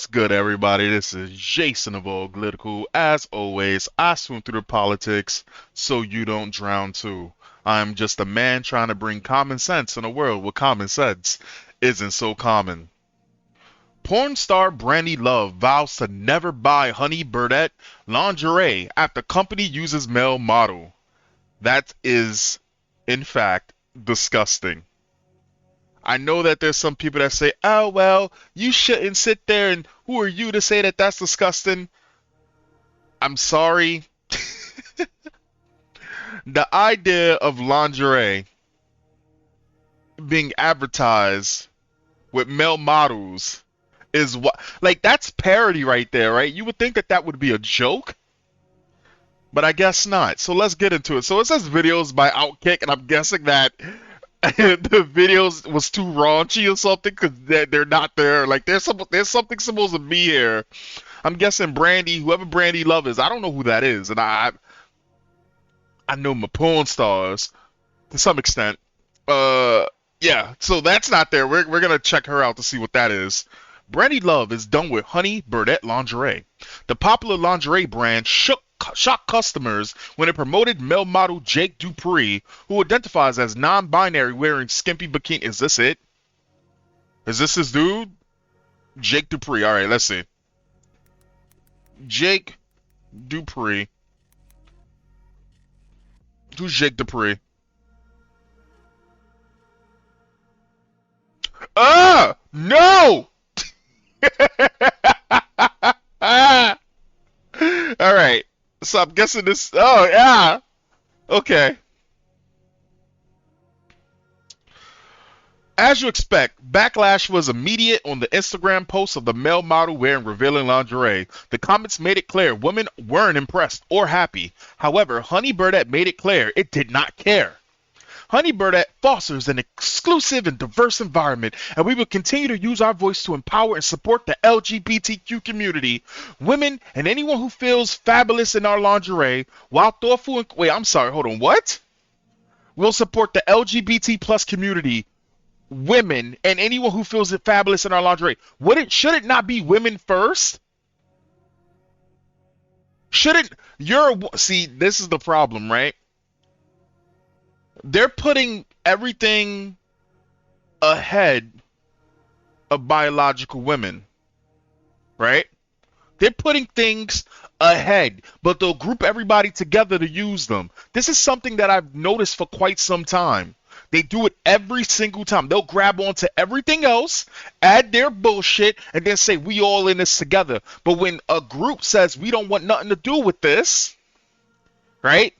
What's good, everybody? This is Jason of Auglitical. As always, I swim through the politics so you don't drown too. I'm just a man trying to bring common sense in a world where common sense isn't so common. Porn star Brandi Love vows to never buy Honey Burdette lingerie after company uses male model. That is, in fact, disgusting. I know that there's some people that say, oh, well, you shouldn't sit there and who are you to say that that's disgusting? I'm sorry. The idea of lingerie being advertised with male models is what, like, that's parody right there, right? You would think that that would be a joke, but I guess not. So let's get into it. So it says videos by Outkick, and I'm guessing that the videos was too raunchy or something because they're not there. Like there's something supposed to be here. I'm guessing Brandi, whoever Brandi Love is, I don't know who that is, and I know my porn stars to some extent. Uh, yeah, so that's not there. We're gonna check her out to see what that is. Brandi Love is done with Honey Burdette lingerie. The popular lingerie brand shocked customers when it promoted male model Jake Dupree, who identifies as non-binary, wearing skimpy bikini. Is this it? Is this his dude? Jake Dupree. All right, let's see. Jake Dupree. Who's Jake Dupree? No! All right. So I'm guessing this. Oh, yeah. Okay. As you expect, backlash was immediate on the Instagram post of the male model wearing revealing lingerie. The comments made it clear women weren't impressed or happy. However, Honey Burdette made it clear it did not care. Honey Burdette fosters an exclusive and diverse environment, and we will continue to use our voice to empower and support the LGBTQ community, women, and anyone who feels fabulous in our lingerie, while thoughtful and... Wait, I'm sorry, hold on, what? We'll support the LGBT plus community, women, and anyone who feels it fabulous in our lingerie. Should it not be women first? Shouldn't... See, this is the problem, right? They're putting everything ahead of biological women, right? They're putting things ahead, but they'll group everybody together to use them. This is something that I've noticed for quite some time. They do it every single time. They'll grab onto everything else, add their bullshit, and then say, we all in this together. But when a group says, we don't want nothing to do with this, right?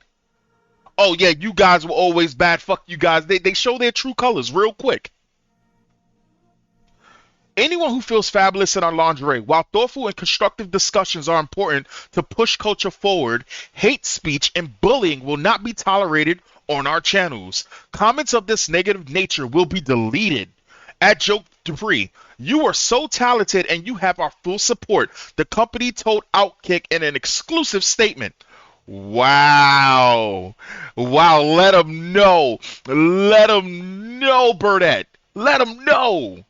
Oh yeah, you guys were always bad. Fuck you guys. They show their true colors real quick. Anyone who feels fabulous in our lingerie, while thoughtful and constructive discussions are important to push culture forward, hate speech and bullying will not be tolerated on our channels. Comments of this negative nature will be deleted. At Joke Dupree, you are so talented and you have our full support, the company told Outkick in an exclusive statement. Wow. Wow, let them know. Let them know, Burdette. Let them know.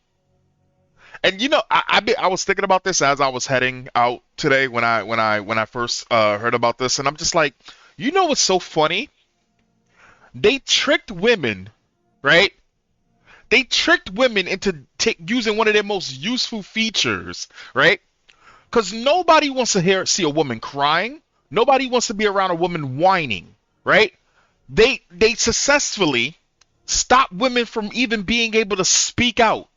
And you know, I was thinking about this as I was heading out today when I first heard about this, and I'm just like, you know what's so funny? They tricked women, right? They tricked women into using one of their most useful features, right? Because nobody wants to see a woman crying. Nobody wants to be around a woman whining, right? They successfully stopped women from even being able to speak out.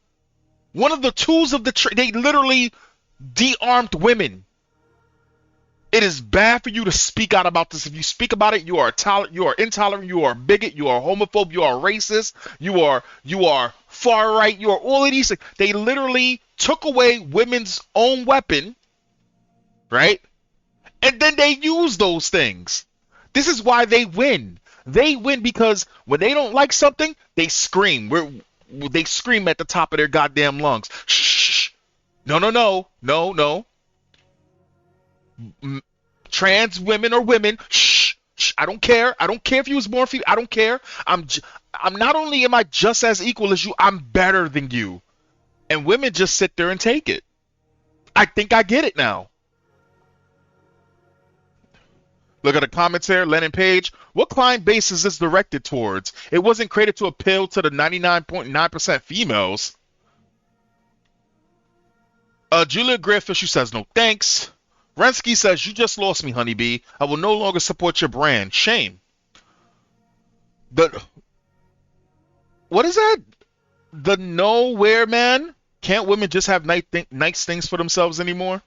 One of the tools of they literally de-armed women. It is bad for you to speak out about this. If you speak about it, you are intolerant, you are a bigot, you are a homophobe, you are racist, you are far right, you are all of these things. They literally took away women's own weapon, right? And then they use those things. This is why they win. They win because when they don't like something, they scream. They scream at the top of their goddamn lungs. Shh. No. Trans women or women. Shh. I don't care. I don't care if you was born female. I don't care. I'm not only am I just as equal as you, I'm better than you. And women just sit there and take it. I think I get it now. Look at the comments here. Lennon Page. What client base is this directed towards? It wasn't created to appeal to the 99.9% females. Julia Greyfish, who says no thanks. Rensky says, you just lost me, honeybee. I will no longer support your brand. Shame. But what is that? The nowhere man? Can't women just have nice things for themselves anymore?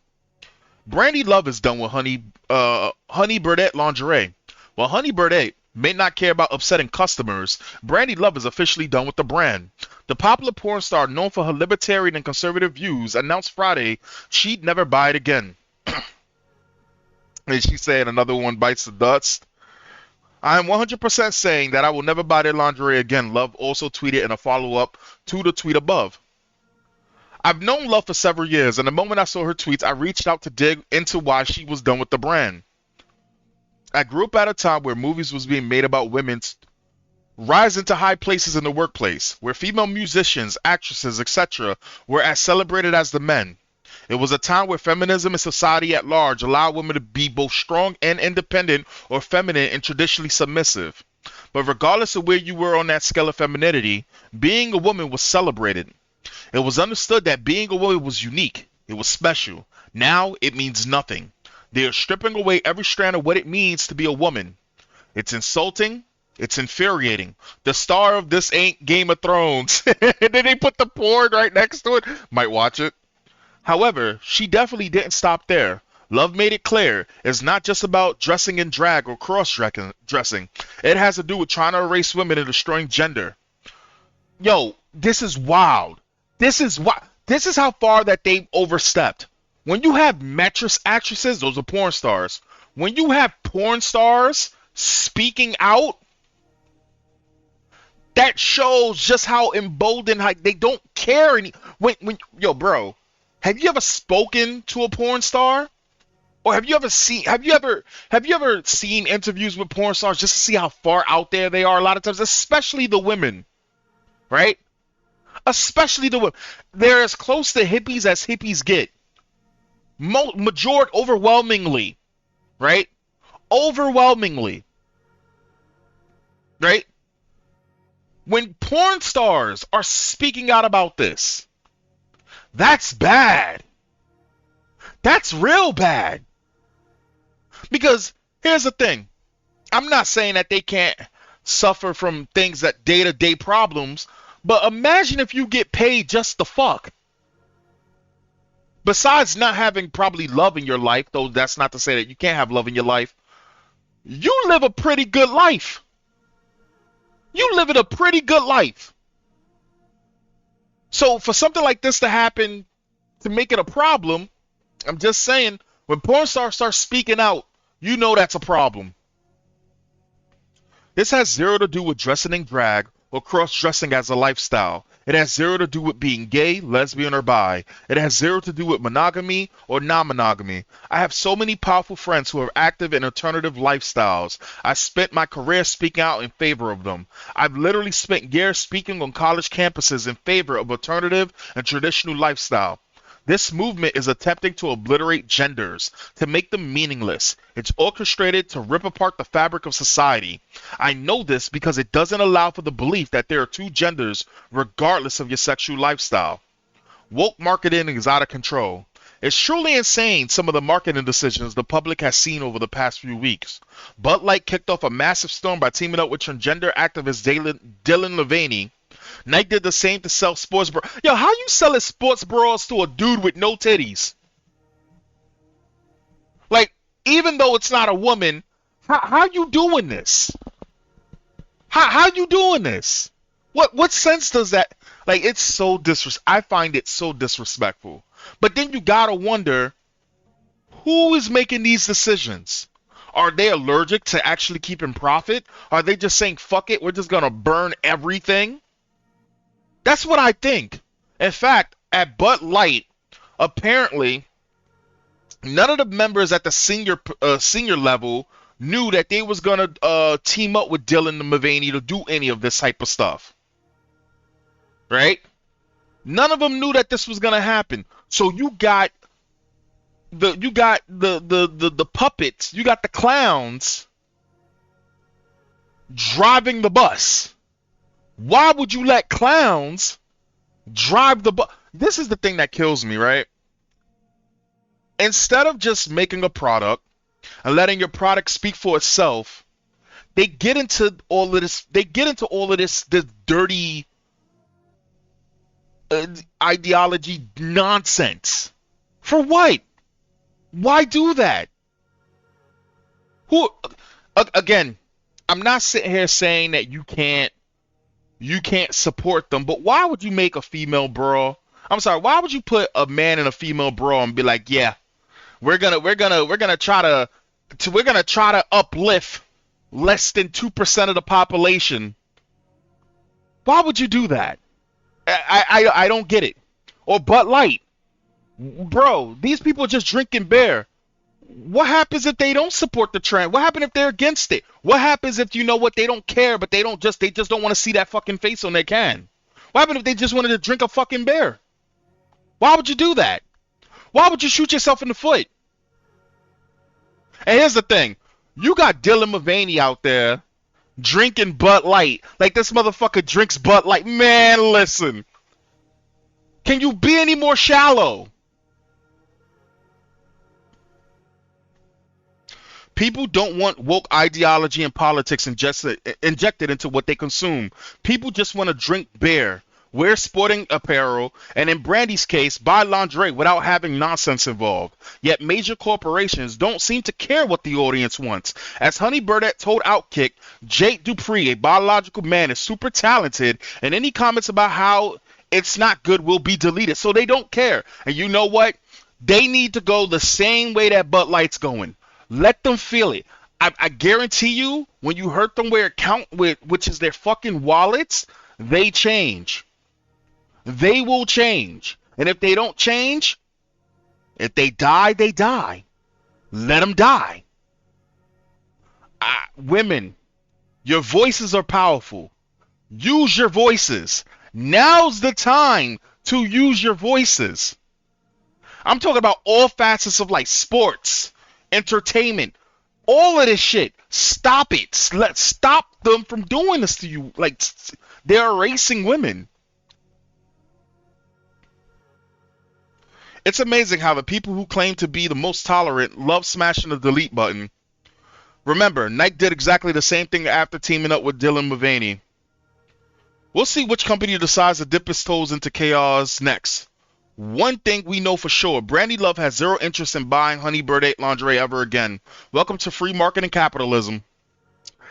Brandi Love is done with Honey Bridette lingerie. While Honey Bridette may not care about upsetting customers, Brandi Love is officially done with the brand. The popular porn star, known for her libertarian and conservative views, announced Friday she'd never buy it again. And she said another one bites the dust. I am 100% saying that I will never buy their lingerie again, Love also tweeted in a follow-up to the tweet above. I've known Love for several years, and the moment I saw her tweets, I reached out to dig into why she was done with the brand. I grew up at a time where movies was being made about women's rising to high places in the workplace, where female musicians, actresses, etc. were as celebrated as the men. It was a time where feminism and society at large allowed women to be both strong and independent, or feminine and traditionally submissive. But regardless of where you were on that scale of femininity, being a woman was celebrated. It was understood that being a woman was unique. It was special. Now it means nothing. They are stripping away every strand of what it means to be a woman. It's insulting. It's infuriating. The star of this ain't Game of Thrones. And then they put the porn right next to it. Might watch it. However, she definitely didn't stop there. Love made it clear it's not just about dressing in drag or cross-dressing. It has to do with trying to erase women and destroying gender. Yo, this is wild. This is how far that they've overstepped. When you have mattress actresses, those are porn stars. When you have porn stars speaking out, that shows just how emboldened, how they don't care yo, bro, have you ever spoken to a porn star? Or have you ever seen interviews with porn stars just to see how far out there they are a lot of times, especially the women, right? Especially the women. They're as close to hippies as hippies get. Overwhelmingly, right? Overwhelmingly, right? When porn stars are speaking out about this, that's bad. That's real bad. Because here's the thing. I'm not saying that they can't suffer from things that day-to-day problems, but imagine if you get paid just to fuck. Besides not having probably love in your life, though that's not to say that you can't have love in your life, you live a pretty good life. You live in a pretty good life. So for something like this to happen, to make it a problem, I'm just saying, when porn stars start speaking out, you know that's a problem. This has zero to do with dressing in drag or cross-dressing as a lifestyle. It has zero to do with being gay, lesbian, or bi. It has zero to do with monogamy or non-monogamy. I have so many powerful friends who are active in alternative lifestyles. I spent my career speaking out in favor of them. I've literally spent years speaking on college campuses in favor of alternative and traditional lifestyle. This movement is attempting to obliterate genders, to make them meaningless. It's orchestrated to rip apart the fabric of society. I know this because it doesn't allow for the belief that there are two genders regardless of your sexual lifestyle. Woke marketing is out of control. It's truly insane some of the marketing decisions the public has seen over the past few weeks. Bud Light kicked off a massive storm by teaming up with transgender activist Dylan Mulvaney. Nike did the same to sell sports bras. Yo, how you selling sports bras to a dude with no titties? Like, even though it's not a woman, how you doing this? How you doing this? What sense does that? Like, it's so I find it so disrespectful. But then you gotta wonder, who is making these decisions? Are they allergic to actually keeping profit? Are they just saying, fuck it, we're just gonna burn everything? That's what I think. In fact, at Bud Light, apparently, none of the members at the senior level knew that they was gonna team up with Dylan Mulvaney to do any of this type of stuff. Right? None of them knew that this was gonna happen. So you got you got the puppets, you got the clowns driving the bus. Why would you let clowns drive the bus? This is the thing that kills me, right? Instead of just making a product and letting your product speak for itself, they get into all of this. They get into all of this dirty ideology nonsense. For what? Why do that? Who? Again, I'm not sitting here saying that you can't support them, but why would you make a female brawl? I'm sorry. Why would you put a man and a female brawl and be like, yeah, we're gonna try to uplift less than 2% of the population? Why would you do that? I don't get it. Or Bud Light, bro. These people are just drinking beer. What happens if they don't support the trend? What happens if they're against it? What happens if you know what they don't care, but they just don't want to see that fucking face on their can? What happens if they just wanted to drink a fucking beer? Why would you do that? Why would you shoot yourself in the foot? And here's the thing. You got Dylan Mulvaney out there drinking Bud Light. Like this motherfucker drinks Bud Light. Man, listen. Can you be any more shallow? People don't want woke ideology and politics injected into what they consume. People just want to drink beer, wear sporting apparel, and in Brandy's case, buy lingerie without having nonsense involved. Yet major corporations don't seem to care what the audience wants. As Honey Burdette told Outkick, Jake Dupree, a biological man, is super talented, and any comments about how it's not good will be deleted. So they don't care. And you know what? They need to go the same way that Bud Light's going. Let them feel it. I guarantee you, when you hurt them where it count with, which is their fucking wallets, they change. They will change. And if they don't change, if they die, they die. Let them die. Women, your voices are powerful. Use your voices. Now's the time to use your voices. I'm talking about all facets of like sports, entertainment, all of this shit. Stop it. Let's stop them from doing this to you. Like, they're erasing women. It's amazing how the people who claim to be the most tolerant love smashing the delete button. Remember, Nike did exactly the same thing after teaming up with Dylan Mulvaney. We'll see which company decides to dip its toes into chaos next. One thing we know for sure, Brandi Love has zero interest in buying Honey Burdette lingerie ever again. Welcome to free marketing capitalism.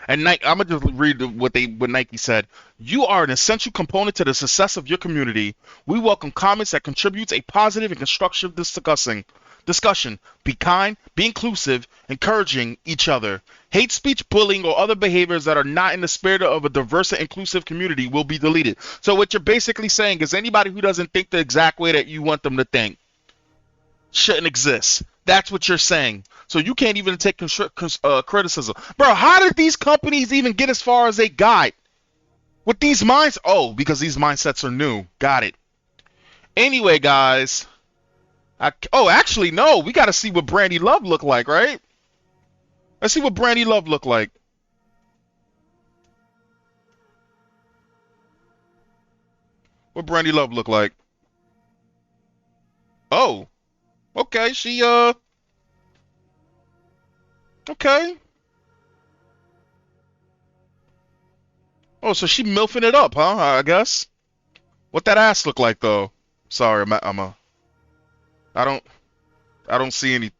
And Nike, I'm gonna just read what Nike said. You are an essential component to the success of your community. We welcome comments that contribute a positive and constructive discussion. Be kind, be inclusive, encouraging each other. Hate speech, bullying, or other behaviors that are not in the spirit of a diverse and inclusive community will be deleted. So what you're basically saying is anybody who doesn't think the exact way that you want them to think shouldn't exist. That's what you're saying. So you can't even take criticism. Bro, how did these companies even get as far as they got? With these minds? Oh, because these mindsets are new. Got it. Anyway, guys. Actually, no. We got to see what Brandi Love look like, right? Let's see what Brandi Love look like. What Brandi Love look like? Oh. Okay, she, okay. Oh, so she milfing it up, huh? I guess. What that ass look like, though? Sorry, I don't see any.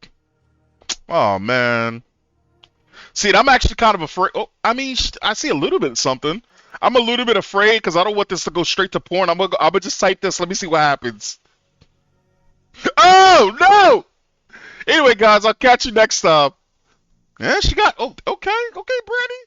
Oh, man. See, I'm actually kind of afraid. Oh, I mean, I see a little bit of something. I'm a little bit afraid because I don't want this to go straight to porn. I'm gonna just type this. Let me see what happens. Oh, no! Anyway, guys, I'll catch you next time. Yeah, she got. Oh, okay, Brandi.